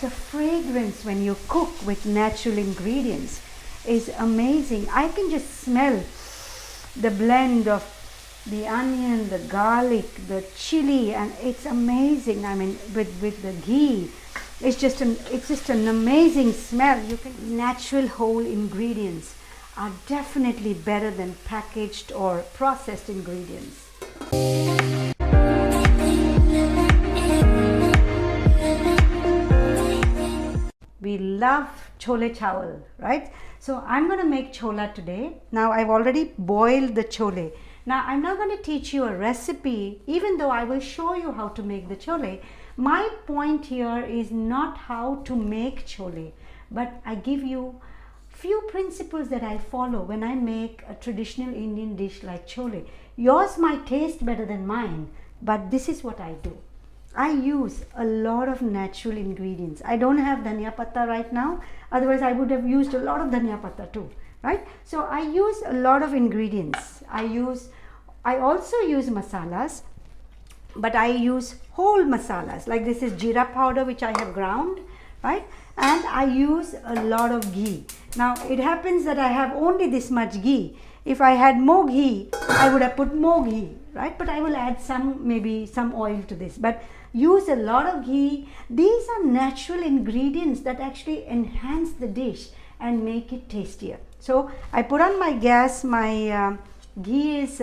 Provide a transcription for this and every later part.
the fragrance when you cook with natural ingredients is amazing. I can just smell the blend of the onion, the garlic, the chili, and it's amazing. I mean, with the ghee, it's just an amazing smell. Natural whole ingredients are definitely better than packaged or processed ingredients. We love chole chawal, right? So I'm going to make chola today. Now I've already boiled the chole. Now I'm not going to teach you a recipe, even though I will show you how to make the chole. My point here is not how to make chole, but I give you few principles that I follow when I make a traditional Indian dish like chole. Yours might taste better than mine, but this is what I do. I use a lot of natural ingredients. I don't have dhania patta right now, otherwise I would have used a lot of dhania patta too, right? So I use a lot of ingredients. I also use masalas, but I use whole masalas. Like this is jeera powder which I have ground, right? And I use a lot of ghee. Now it happens that I have only this much ghee. If I had more ghee, I would have put more ghee, right? But I will add maybe some oil to this. But use a lot of ghee. These are natural ingredients that actually enhance the dish and make it tastier. So I put on my gas. My ghee is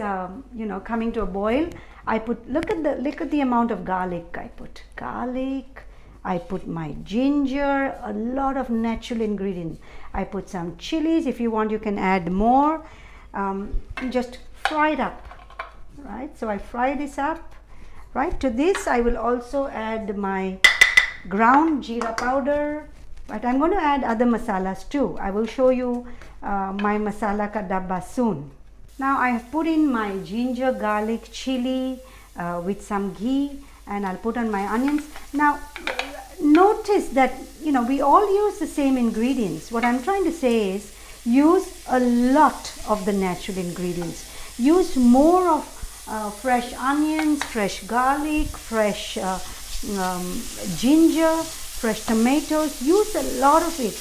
coming to a boil. I put look at the amount of garlic I put. Garlic. I put my ginger, a lot of natural ingredients. I put some chilies. If you want, you can add more. Just fry it up, right? So I fry this up, right? To this I will also add my ground jeera powder, but I'm going to add other masalas too. I will show you my masala ka dabba soon. Now I have put in my ginger, garlic, chili with some ghee, and I'll put on my onions. Now notice that we all use the same ingredients. What I'm trying to say is use a lot of the natural ingredients. Use more of fresh onions, fresh garlic, fresh ginger, fresh tomatoes. Use a lot of it.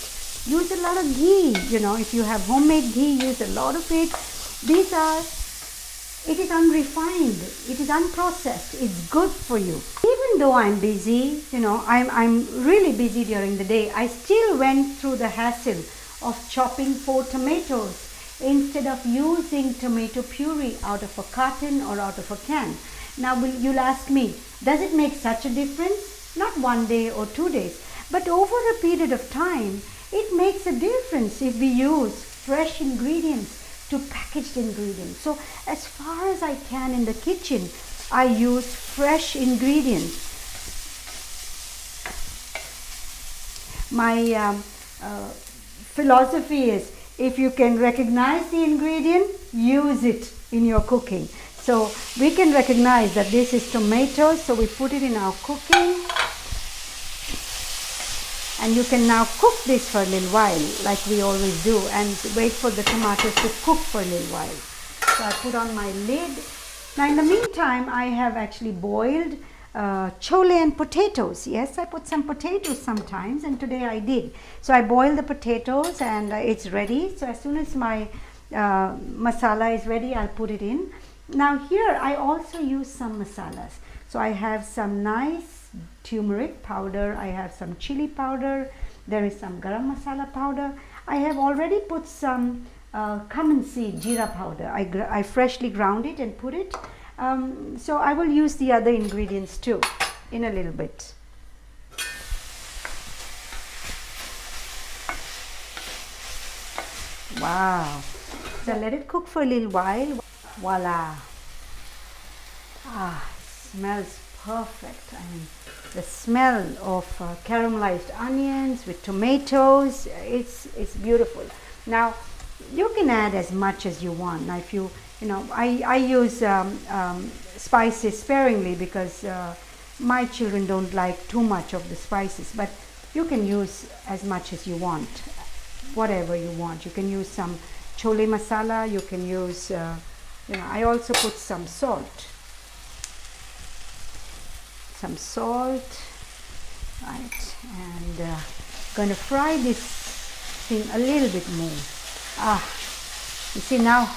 Use a lot of ghee. If you have homemade ghee, use a lot of it. It is unrefined, it is unprocessed, it's good for you. Even though I'm busy, I'm really busy during the day, I still went through the hassle of chopping 4 tomatoes instead of using tomato puree out of a carton or out of a can. Now you'll ask me, does it make such a difference? Not one day or 2 days, but over a period of time, it makes a difference if we use fresh ingredients to packaged ingredients. So as far as I can in the kitchen, I use fresh ingredients. My philosophy is, if you can recognize the ingredient, use it in your cooking. So we can recognize that this is tomatoes, so we put it in our cooking. And you can now cook this for a little while, like we always do, and wait for the tomatoes to cook for a little while. So I put on my lid. Now in the meantime, I have actually boiled chole and potatoes. Yes, I put some potatoes sometimes, and today I did. So I boiled the potatoes and it's ready. So as soon as my masala is ready, I'll put it in. Now here I also use some masalas. So I have some nice turmeric powder, I have some chili powder, there is some garam masala powder. I have already put some cumin seed jeera powder. I freshly ground it and put it. So I will use the other ingredients too in a little bit. Wow. So let it cook for a little while. Voila. Smells perfect. I mean, the smell of caramelized onions with tomatoes, it's beautiful. Now you can add as much as you want. Now if I use spices sparingly because my children don't like too much of the spices, but you can use as much as you want, whatever you want. You can use some chole masala, you can use I also put some salt. I right, and going to fry this thing a little bit more. You see now,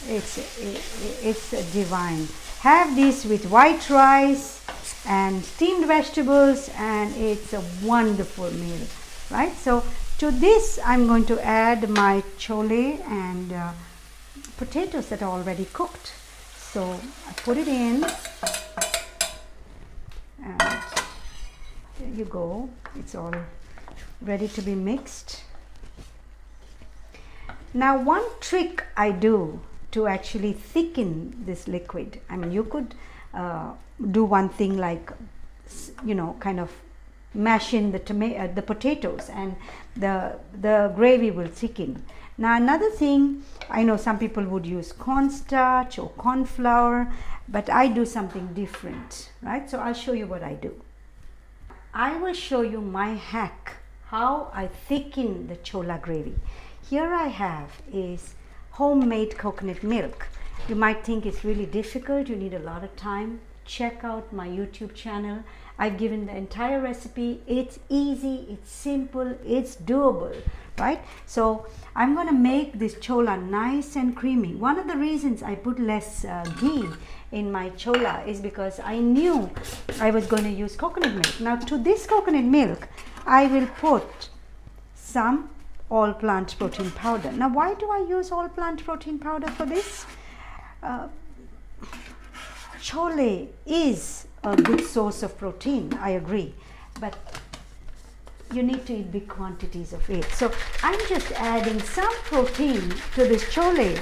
it's divine. Have this with white rice and steamed vegetables, and it's a wonderful meal, right? So to this I'm going to add my chole and potatoes that are already cooked. So I put it in, and there you go, it's all ready to be mixed. Now one trick I do to actually thicken this liquid, I mean, you could do one thing like, you know, kind of mash in the potatoes and the gravy will thicken. Now another thing, I know some people would use cornstarch or corn flour, but I do something different, right? So I'll show you what I do. I will show you my hack, how I thicken the chola gravy. Here I have is homemade coconut milk. You might think it's really difficult, you need a lot of time. Check out my YouTube channel. I've given the entire recipe. It's easy, it's simple, it's doable, right? So I'm going to make this chola nice and creamy. One of the reasons I put less ghee in my chola is because I knew I was going to use coconut milk. Now to this coconut milk, I will put some all plant protein powder. Now why do I use all plant protein powder for this? Chole is a good source of protein, I agree, but you need to eat big quantities of it. So I'm just adding some protein to this chole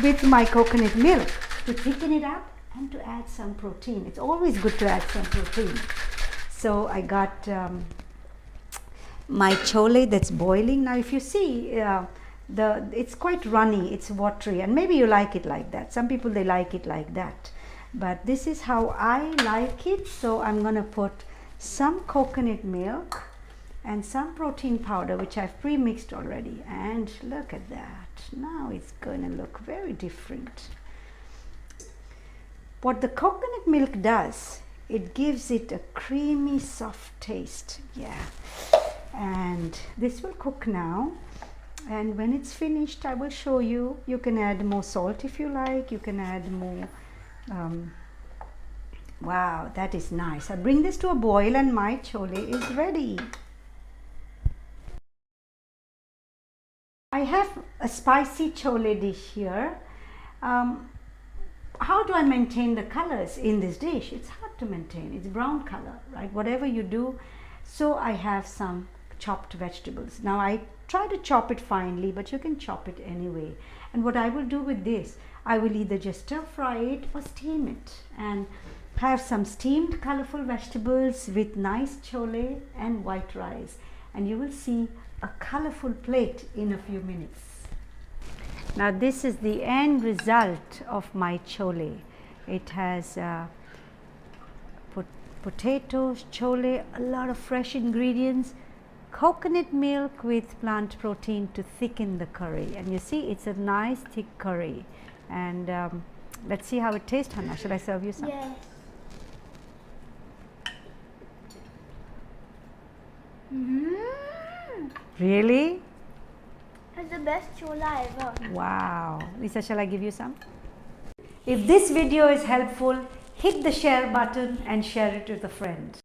with my coconut milk to thicken it up and to add some protein. It's always good to add some protein. So I got my chole that's boiling. Now if you see, it's quite runny, it's watery, and maybe you like it like that. Some people, they like it like that, but this is how I like it. So I'm going to put some coconut milk and some protein powder, which I've pre-mixed already, and look at that. Now it's going to look very different. What the coconut milk does, it gives it a creamy, soft taste. Yeah, and this will cook now. And when it's finished, I will show you. You can add more salt if you like. You can add more. Wow, that is nice. I bring this to a boil and my chole is ready. I have a spicy chole dish here. How do I maintain the colors in this dish? It's hard to maintain. It's brown color, right? Whatever you do. So I have some chopped vegetables. Now I try to chop it finely, but you can chop it anyway. And what I will do with this, I will either just stir fry it or steam it, and have some steamed colorful vegetables with nice chole and white rice, and you will see a colorful plate in a few minutes. Now this is the end result of my chole. It has potatoes, chole, a lot of fresh ingredients, coconut milk with plant protein to thicken the curry, and you see it's a nice thick curry. And let's see how it tastes. Hannah, should I serve you some? Yes. Really? It's the best chola ever. Wow. Lisa, shall I give you some? If this video is helpful, hit the share button and share it with a friend.